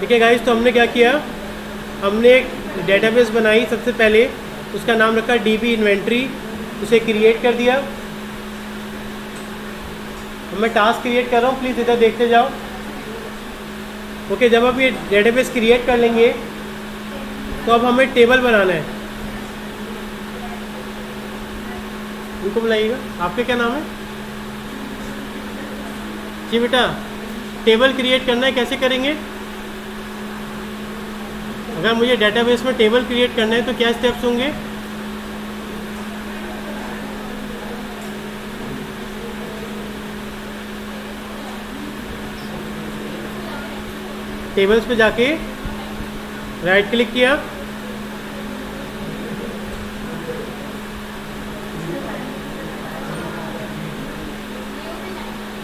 ठीक है गाइस, तो हमने क्या किया, हमने एक डेटाबेस बनाई सबसे पहले, उसका नाम रखा DB इन्वेंट्री, उसे क्रिएट कर दिया। मैं टास्क क्रिएट कर रहा हूँ, प्लीज़ इधर देखते जाओ। ओके, जब आप ये डेटाबेस क्रिएट कर लेंगे तो अब हमें टेबल बनाना है। उनको बुलाइएगा। आपका क्या नाम है जी बेटा? टेबल क्रिएट करना है, कैसे करेंगे? अगर मुझे डेटाबेस में टेबल क्रिएट करना है तो क्या स्टेप्स होंगे? टेबल्स पे जाके राइट क्लिक किया,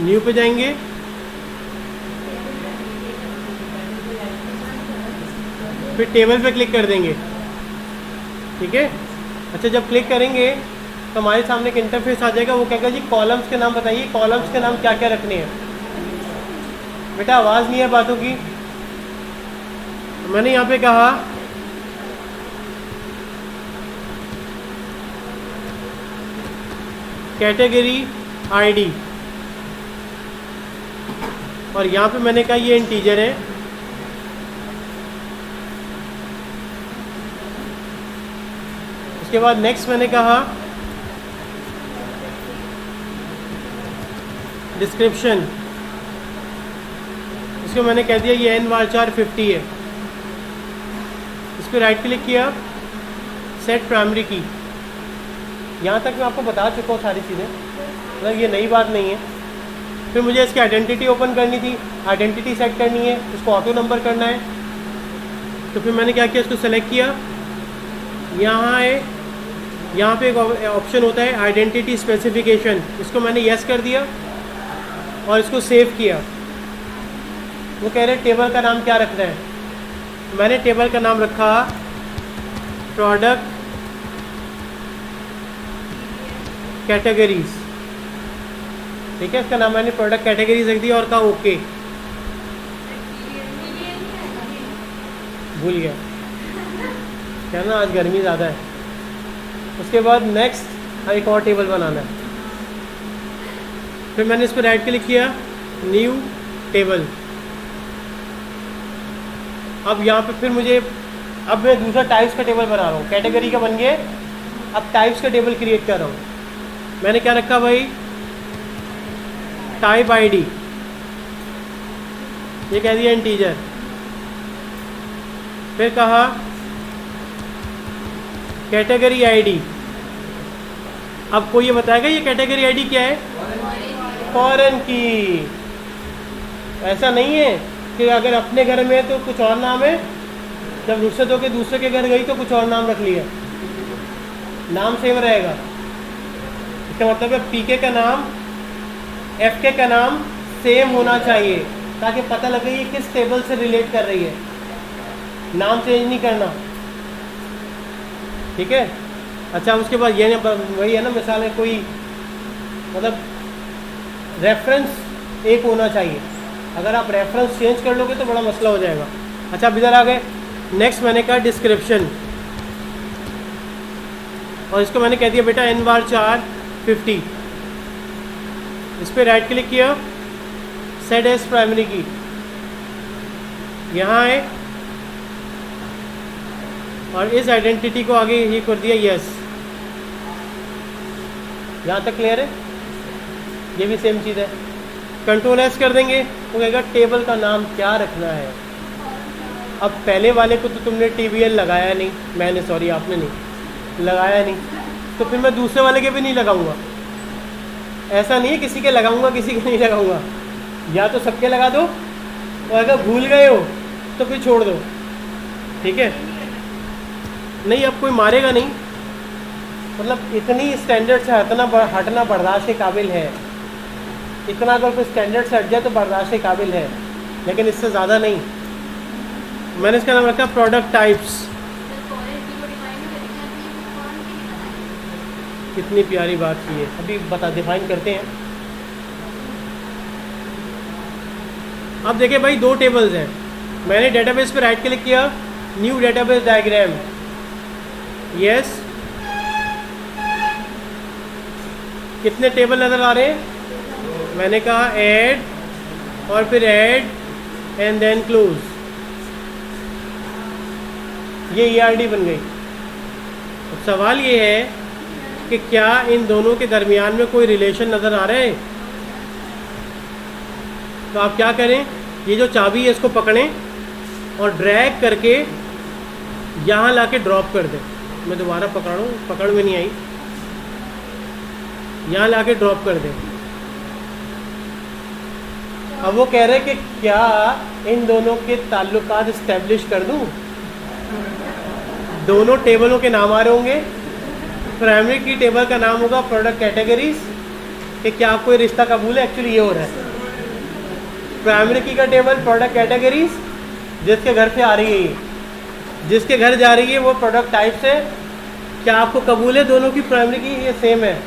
न्यू पे जाएंगे, फिर टेबल पे क्लिक कर देंगे। ठीक है, अच्छा जब क्लिक करेंगे तो हमारे सामने एक इंटरफेस आ जाएगा। वो कहेगा जी कॉलम्स के नाम बताइए, कॉलम्स के नाम क्या क्या रखने हैं। बेटा आवाज़ नहीं है बातों की। मैंने यहाँ पे कहा कैटेगरी आईडी, और यहाँ पे मैंने कहा ये इंटीजर है। उसके बाद नेक्स्ट मैंने कहा डिस्क्रिप्शन, इसको मैंने कह दिया ये n_var 50 है। इस पर राइट क्लिक किया, सेट प्राइमरी की। यहाँ तक मैं आपको बता चुका हूँ सारी चीज़ें, मतलब ये नई बात नहीं है। फिर मुझे इसकी आइडेंटिटी ओपन करनी थी, आइडेंटिटी सेट करनी है, उसको ऑटो नंबर करना है। तो फिर मैंने क्या किया, इसको सेलेक्ट किया, यहाँ है, यहाँ पे एक ऑप्शन होता है आइडेंटिटी स्पेसिफिकेशन, इसको मैंने यस कर दिया और इसको सेव किया। वो कह रहे टेबल का नाम क्या रखना है। मैंने टेबल का नाम रखा प्रोडक्ट कैटेगरीज। ठीक है, इसका नाम मैंने प्रोडक्ट कैटेगरीज रख दिया और कहा ओके। भूल गया क्या ना, आज गर्मी ज़्यादा है। उसके बाद नेक्स्ट एक और टेबल बनाना है। फिर मैंने इस पर राइट क्लिक किया, न्यू टेबल। अब यहाँ पे फिर मुझे, अब मैं दूसरा टाइप्स का टेबल बना रहा हूँ। कैटेगरी का बन गया, अब टाइप्स का टेबल क्रिएट कर रहा हूँ। मैंने क्या रखा भाई, टाइप आईडी, ये कह दिया इंटीजर। फिर कहा कैटेगरी आईडी। अब कोई ये बताएगा ये कैटेगरी आईडी क्या है? फॉरेन की। ऐसा नहीं है कि अगर अपने घर में है तो कुछ और नाम है, जब रुखसत होकर दूसरे के घर गई तो कुछ और नाम रख लिया, नाम सेम रहेगा। इसका मतलब है पीके का नाम, एफके का नाम सेम होना चाहिए, ताकि पता लगे ये किस टेबल से रिलेट कर रही है। नाम चेंज नहीं करना, ठीक है। अच्छा उसके बाद ये वही है ना, मिसाल है कोई, मतलब रेफरेंस एक होना चाहिए। अगर आप रेफरेंस चेंज कर लोगे तो बड़ा मसला हो जाएगा। अच्छा अब इधर आ गए, नेक्स्ट मैंने कहा डिस्क्रिप्शन, और इसको मैंने कह दिया बेटा n_var 50। इस पर राइट क्लिक किया, सेट एज प्राइमरी की, यहाँ है, और इस आइडेंटिटी को आगे ये कर दिया यस। यहाँ तक क्लियर है? ये भी सेम चीज़ है। कंट्रोल एस कर देंगे तो कहेगा टेबल का नाम क्या रखना है। अब पहले वाले को तो तुमने TBL लगाया नहीं, मैंने, सॉरी आपने नहीं लगाया नहीं, तो फिर मैं दूसरे वाले के भी नहीं लगाऊंगा। ऐसा नहीं है किसी के लगाऊंगा किसी के नहीं लगाऊंगा, या तो सबके लगा दो, और अगर भूल गए हो तो फिर छोड़ दो, ठीक है। नहीं अब कोई मारेगा नहीं, मतलब इतनी स्टैंडर्ड से हटना बर्दाश्त के काबिल है। इतना अगर कोई स्टैंडर्ड से हट जाए तो बर्दाश्त के काबिल है, लेकिन इससे ज़्यादा नहीं। मैंने इसका नाम रखा प्रोडक्ट टाइप्स। कितनी प्यारी बात की है, अभी बता डिफाइन करते हैं। अब देखिए भाई दो टेबल्स हैं, मैंने डेटाबेस पे राइट क्लिक किया, न्यू डेटाबेस डायग्राम, यस। कितने टेबल नज़र आ रहे हैं? मैंने कहा ऐड और फिर ऐड एंड देन क्लोज, ये ERD बन गई। अब सवाल ये है कि क्या इन दोनों के दरमियान में कोई रिलेशन नज़र आ रहा है? तो आप क्या करें, ये जो चाबी है इसको पकड़ें और ड्रैग करके यहाँ लाके ड्रॉप कर दें। मैं दोबारा पकड़ूँ, पकड़ में नहीं आई, यहाँ लाके ड्रॉप कर दें। अब वो कह रहे हैं कि क्या इन दोनों के ताल्लुकात इस्टेब्लिश कर दूँ? दोनों टेबलों के नाम आ रहे होंगे। प्राइमरी की टेबल का नाम होगा प्रोडक्ट कैटेगरीज, कि क्या आपको ये रिश्ता कबूल है? एक्चुअली ये हो रहा है, प्राइमरी की का टेबल प्रोडक्ट कैटेगरीज, जिसके घर से आ रही है ये, जिसके घर जा रही है वो प्रोडक्ट टाइप से, क्या आपको कबूल है? दोनों की प्राइमरी की ये सेम है,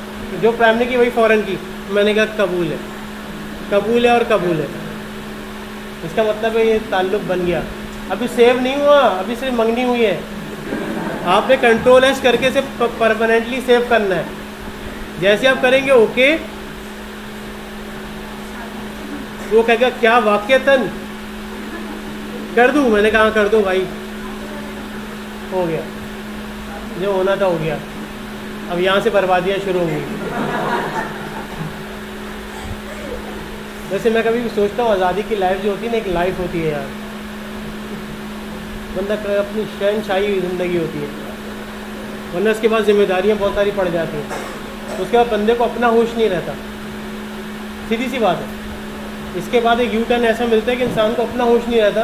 जो प्राइमरी की वही फॉरेन की। मैंने कहा कबूल है, कबूल है और कबूल है। इसका मतलब है ये ताल्लुक बन गया। अभी सेव नहीं हुआ, अभी सिर्फ मंगनी हुई है। आपने कंट्रोल एस करके इसे परमानेंटली सेव करना है। जैसे आप करेंगे ओके, वो कहेगा क्या वाक़यतन कर दूं? मैंने कहा कर दो भाई, हो गया, जो होना था हो गया। अब यहाँ से बर्बादियाँ शुरू होंगी। वैसे मैं कभी भी सोचता हूँ आज़ादी की लाइफ जो होती है ना, एक लाइफ होती है यार, बंदा अपनी शहनशाही ज़िंदगी होती है, वरना उसके बाद जिम्मेदारियाँ बहुत सारी पड़ जाती हैं। उसके बाद बंदे को अपना होश नहीं रहता, सीधी सी बात है। इसके बाद एक U-टर्न ऐसा मिलता है कि इंसान को अपना होश नहीं रहता,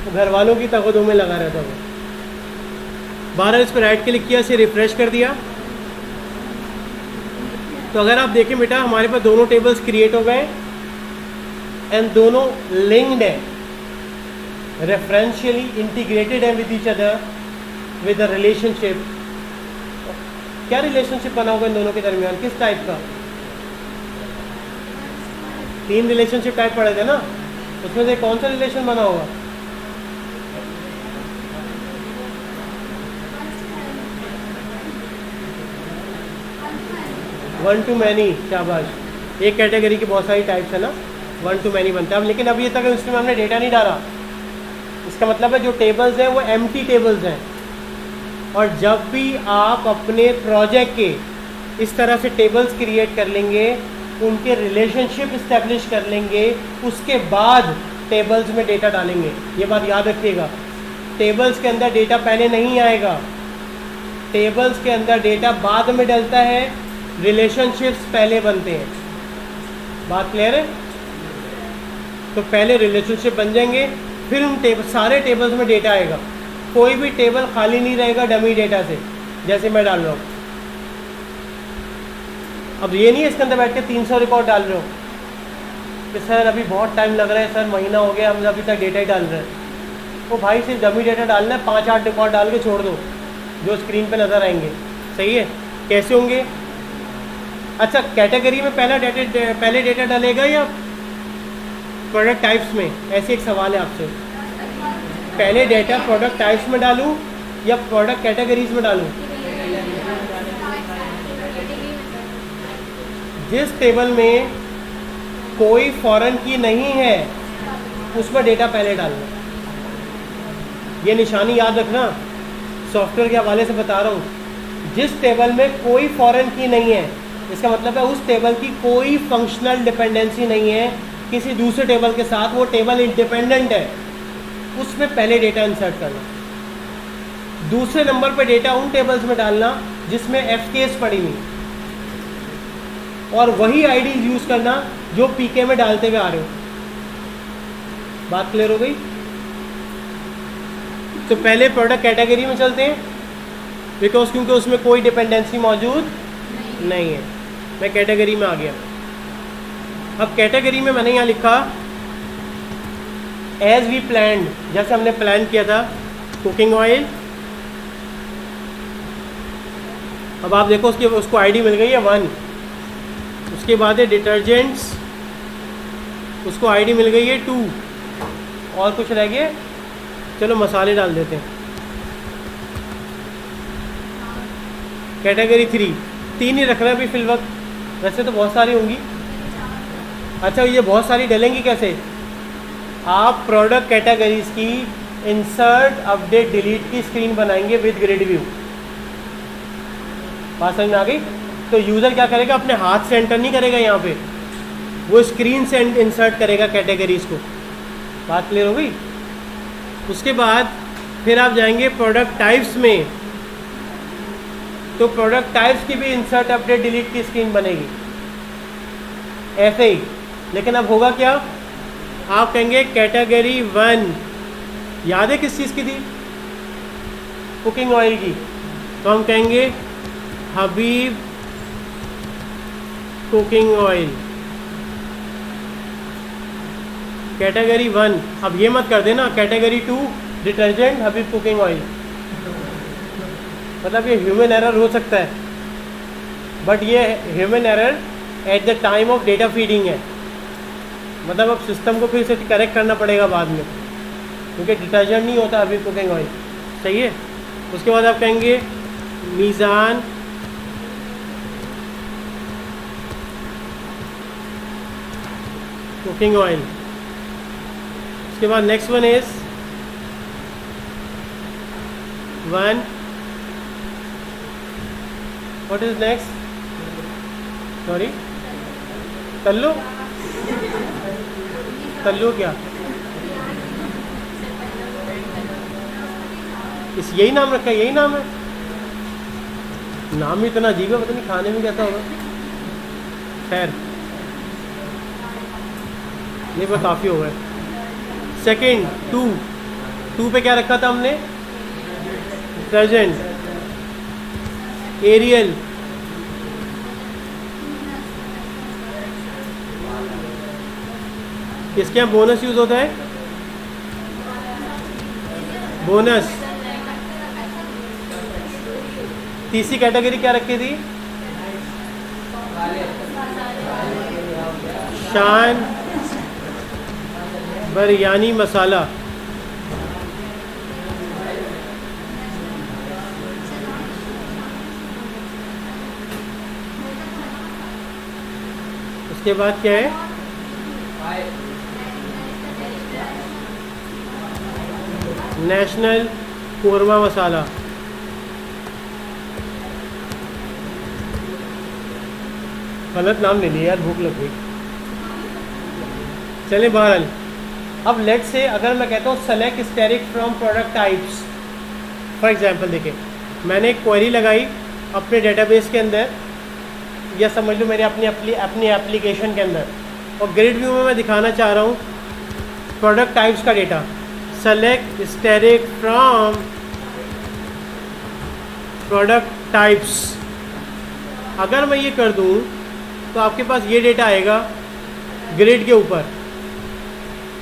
तो घर वालों की तगदों में लगा रहता वो। 12 इस पर राइट क्लिक किया, इसे रिफ़्रेश कर दिया। तो अगर आप देखें बेटा, हमारे पास दोनों टेबल्स क्रिएट हो गए एंड दोनों लिंक्ड है, रेफरेंशियली इंटीग्रेटेड है with each other with a relationship. क्या रिलेशनशिप बना होगा इन दोनों के दरमियान? किस टाइप का? 3 रिलेशनशिप टाइप पढ़े थे ना, उसमें से कौन सा रिलेशन बना होगा? वन टू मैनी, शाबाश। एक कैटेगरी की बहुत सारी टाइप्स है ना, वन टू मैनी बनता है। अब लेकिन अभी तक उसमें हमने डेटा नहीं डाला, इसका मतलब है जो टेबल्स हैं वो एम्प्टी टेबल्स हैं। और जब भी आप अपने प्रोजेक्ट के इस तरह से टेबल्स क्रिएट कर लेंगे, उनके रिलेशनशिप इस्टेब्लिश कर लेंगे, उसके बाद टेबल्स में डेटा डालेंगे। ये बात याद रखिएगा, टेबल्स के अंदर डेटा पहले नहीं आएगा, टेबल्स के अंदर डेटा बाद में डलता है, रिलेशनशिप्स पहले बनते हैं। बात क्लियर है? तो पहले रिलेशनशिप बन जाएंगे, फिर उन सारे टेबल्स में डेटा आएगा। कोई भी टेबल खाली नहीं रहेगा डमी डेटा से, जैसे मैं डाल रहा हूँ। अब ये नहीं है इसके अंदर बैठ के 300 रिकॉर्ड डाल रहे हो कि सर अभी बहुत टाइम लग रहा है, सर महीना हो गया, हम अभी तक डेटा ही डाल रहे हैं। तो भाई सिर्फ डमी डेटा डालना है, 5-8 रिकॉर्ड डाल के छोड़ दो जो स्क्रीन पे नज़र आएंगे। सही है? कैसे होंगे? अच्छा, कैटेगरी में पहले डेटा डालेगा या प्रोडक्ट टाइप्स में? ऐसे एक सवाल है आपसे, पहले डेटा प्रोडक्ट टाइप्स में डालूं या प्रोडक्ट कैटेगरीज में डालूं? जिस टेबल में कोई फॉरेन की नहीं है उसमें डेटा पहले डालना। ये निशानी याद रखना, सॉफ्टवेयर के हवाले से बता रहा हूँ। जिस टेबल में कोई फॉरेन की नहीं है, इसका मतलब है उस टेबल की कोई फंक्शनल डिपेंडेंसी नहीं है किसी दूसरे टेबल के साथ, वो टेबल इंडिपेंडेंट है, उसमें पहले डेटा इंसर्ट करना। दूसरे नंबर पे डेटा उन टेबल्स में डालना जिसमें एफकेस पड़ी हुई, और वही आईडी यूज करना जो पीके में डालते हुए आ रहे हो। बात क्लियर हो गई? तो पहले प्रोडक्ट कैटेगरी में चलते हैं, बिकॉज क्योंकि उसमें कोई डिपेंडेंसी मौजूद नहीं है। मैं कैटेगरी में आ गया। अब कैटेगरी में मैंने यहाँ लिखा एज वी प्लान्ड, जैसे हमने प्लान किया था, कुकिंग ऑयल। अब आप देखो उसको आईडी मिल गई है 1। उसके बाद है डिटर्जेंट्स, उसको आईडी मिल गई है 2, और कुछ रह गए चलो मसाले डाल देते हैं। कैटेगरी 3, 3 ही रखना भी फिल वक्त, वैसे तो बहुत सारी होंगी। अच्छा, ये बहुत सारी डलेंगी कैसे? आप प्रोडक्ट कैटेगरीज की इंसर्ट अपडेट डिलीट की स्क्रीन बनाएंगे विद ग्रिड व्यू। बात समझ में आ गई? तो यूज़र क्या करेगा, अपने हाथ से एंटर नहीं करेगा यहाँ पे, वो स्क्रीन से इंसर्ट करेगा कैटेगरीज को। बात क्लियर हो गई? उसके बाद फिर आप जाएंगे प्रोडक्ट टाइप्स में, तो प्रोडक्ट टाइप्स की भी इंसर्ट अपडेट डिलीट की स्क्रीन बनेगी ऐसे ही। लेकिन अब होगा क्या, आप कहेंगे कैटेगरी 1, याद है किस चीज़ की थी? कुकिंग ऑयल की। तो हम कहेंगे हबीब कुकिंग ऑयल कैटेगरी 1। अब ये मत कर देना कैटेगरी 2 डिटर्जेंट हबीब कुकिंग ऑयल, मतलब ये ह्यूमन एरर हो सकता है, बट ये human error at the time of data feeding है, मतलब अब सिस्टम को फिर से करेक्ट करना पड़ेगा बाद में, क्योंकि डिटर्जेंट नहीं होता हबीब कुकिंग ऑयल। सही है? उसके बाद आप कहेंगे मीज़ान कुकिंग ऑयल। उसके बाद next one is 1, what is next? Sorry, तल्लू। तल्लू क्या? इस यही नाम रखा है? यही नाम है? नाम ही इतना अजीब है, पता नहीं खाने में कैसा होगा। खैर, ये बस काफ़ी हो गए। सेकेंड 2 पे क्या रखा था हमने? डिटर्जेंट, एरियल, इसके यहाँ बोनस यूज होता है, बोनस। तीसरी कैटेगरी क्या रखी थी? शान बिरयानी मसाला। उसके बाद क्या है? नेशनल कोरमा मसाला। गलत नाम ले लिया यार, भूख लग गई। चले बहरहाल, अब लेट से अगर मैं कहता हूँ select steric from product types, for example देखिए, मैंने एक क्वेरी लगाई अपने डेटाबेस के अंदर, या समझ लो मेरे अपनी एप्लीकेशन के अंदर, और ग्रिड व्यू में मैं दिखाना चाह रहा हूँ प्रोडक्ट टाइप्स का data. Select steric from product types, अगर मैं ये कर दूँ तो आपके पास ये डेटा आएगा ग्रिड के ऊपर,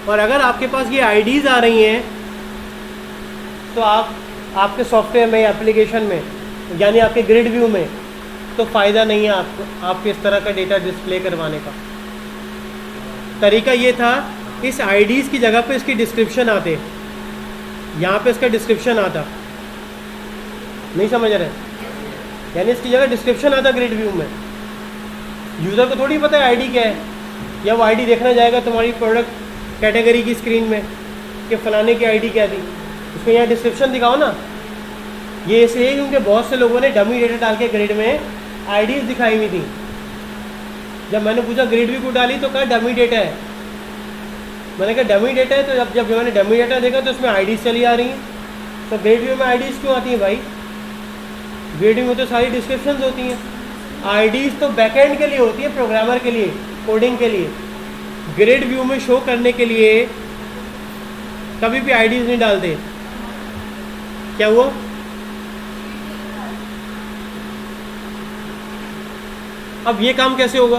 और अगर आपके पास ये आईडीज़ आ रही हैं तो आपके सॉफ्टवेयर में, एप्लीकेशन में, यानी आपके ग्रिड व्यू में, तो फ़ायदा नहीं है आपको इस तरह का डेटा डिस्प्ले करवाने का। तरीका ये था, इस आईडीज़ की जगह पे इसकी डिस्क्रिप्शन आते, यहाँ पे इसका डिस्क्रिप्शन आता, नहीं समझ रहे? यानी इसकी जगह डिस्क्रिप्शन आता ग्रिड व्यू में। यूज़र को थोड़ी पता है आईडी क्या है, या वो आईडी देखना जाएगा तुम्हारी प्रोडक्ट कैटेगरी की स्क्रीन में कि फ़लाने की आईडी क्या थी, उसको यहाँ डिस्क्रिप्शन दिखाओ ना। ये इसलिए क्योंकि बहुत से लोगों ने डमी डेटा डाल के ग्रिड में आईडीज़ दिखाई हुई थी। जब मैंने पूछा ग्रिड व्यू को डाली तो कहा डमी डेटा है। मैंने कहा डमी डेटा है, तो जब मैंने डमी डेटा देखा तो उसमें आईडीज़ चली आ रही हैं, तो ग्रिड व्यू में आईडीज़ क्यों आती हैं भाई? ग्रिड व्यू में तो सारी डिस्क्रिप्शंस होती हैं। आईडीज़ तो बैकएंड के लिए होती है, प्रोग्रामर के लिए, कोडिंग के लिए। ग्रिड व्यू में शो करने के लिए कभी भी आईडीज़ नहीं डालते। क्या हुआ? अब ये काम कैसे होगा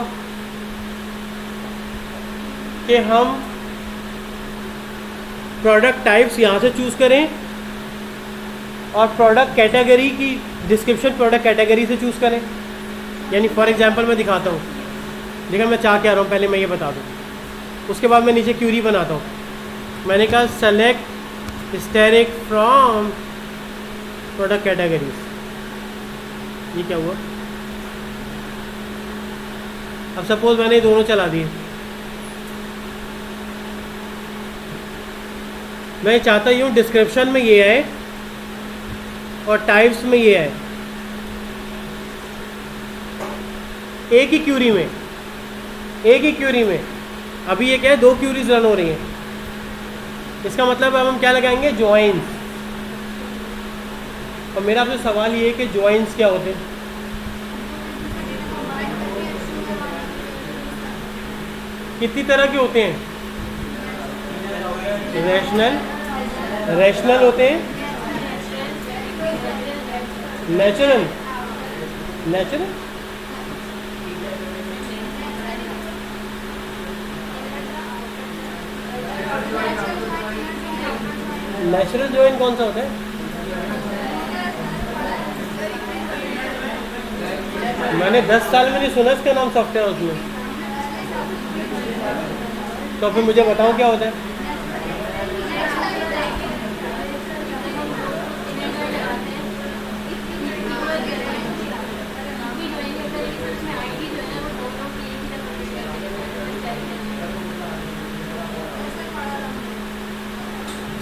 कि हम प्रोडक्ट टाइप्स यहाँ से चूज़ करें और प्रोडक्ट कैटेगरी की डिस्क्रिप्शन प्रोडक्ट कैटेगरी से चूज़ करें। यानी फॉर एग्जांपल मैं दिखाता हूँ, देखा मैं चाह क्या रहा हूँ, पहले मैं ये बता दूँ, उसके बाद मैं नीचे क्यूरी बनाता हूँ। मैंने कहा select historic from product categories. ये क्या हुआ? अब सपोज मैंने दोनों चला दिए, मैं चाहता हूँ डिस्क्रिप्शन में ये है और टाइप्स में ये है, एक ही क्यूरी में, एक ही क्यूरी में। अभी ये क्या है, दो क्यूरीज रन हो रही हैं। इसका मतलब अब हम क्या लगाएंगे, जॉइंस। और मेरा आपसे सवाल ये है कि जॉइंस क्या होते हैं? कितनी तरह के होते हैं? रैशनल होते हैं, नेचुरल जॉइन कौन सा होता है? मैंने 10 साल में नहीं सुना इसका नाम सॉफ्टवेयर उसमें। तो फिर मुझे बताओ क्या होता है?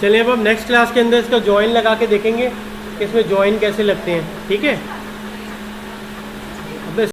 चलिए अब नेक्स्ट क्लास के अंदर इसका जॉइन लगा के देखेंगे कि इसमें जॉइन कैसे लगते हैं। ठीक है।